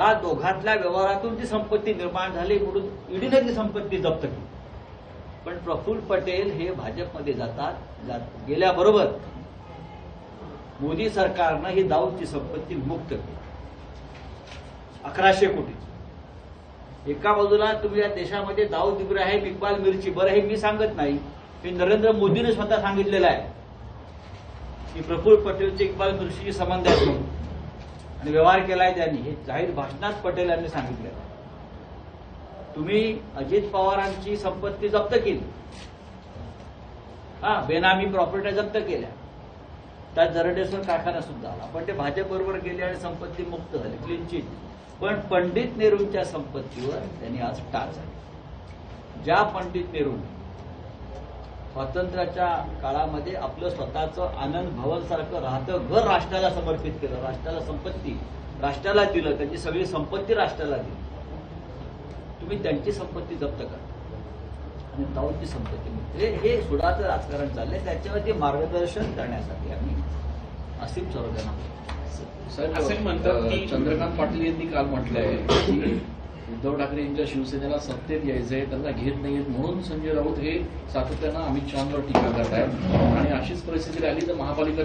या दोघातल्या व्यवहारातून ती संपत्ती निर्माण झाली म्हणून ईडीने ती संपत्ती जप्त केली. पण प्रफुल्ल पटेल हे भाजपमध्ये गेल्याबरोबर मोदी सरकारनं ही दाऊदची संपत्ती मुक्त केली 1100 कोटी. एका बाजूला तुम्ही या देशामध्ये दाऊद इब्राहिम इक्बाल मिर्ची, बरं हे मी सांगत नाही, हे नरेंद्र मोदीने स्वतः सांगितलेलं आहे की प्रफुल्ल पटेलचे इक्बाल मिर्शीशी संबंध आहेत म्हणून, आणि व्यवहार केलाय त्यांनी. हे जाहीर भाषणात पटेल यांनी सांगितलेलं. तुम्ही अजित पवारांची संपत्ती जप्त केली, बेनामी प्रॉपर्टी जप्त केल्या, त्यात जरडेश्वर कारखाना सुद्धा आला, पण ते भाजप बरोबर गेले आणि संपत्ती मुक्त झाली, क्लीन चिट. पण पंडित नेहरूंच्या संपत्तीवर त्यांनी आज टाच आहे. ज्या पंडित नेहरूंनी स्वातंत्र्याच्या काळामध्ये आपलं स्वतःचं आनंद भवन सारखं राहतं घर राष्ट्राला समर्पित केलं, राष्ट्राला संपत्ती राष्ट्राला दिलं, त्यांची सगळी संपत्ती राष्ट्राला दिली, तुम्ही त्यांची संपत्ती जप्त करा आणि दाऊदची संपत्ती मुक्त. हे सुडाचं राजकारण चाललंय. त्याच्यावरती मार्गदर्शन करण्यासाठी आम्ही असीम सरोजना असंही म्हणतात की चंद्रकांत पाटील यांनी काल म्हटलंय की उद्धव ठाकरे यांच्या शिवसेनेला सत्तेत यायचंय, त्यांना घेत नाहीयेत म्हणून संजय राऊत हे सातत्यानं अमित शहांवर टीका करत आहेत आणि अशीच परिस्थिती राहिली तर महापालिका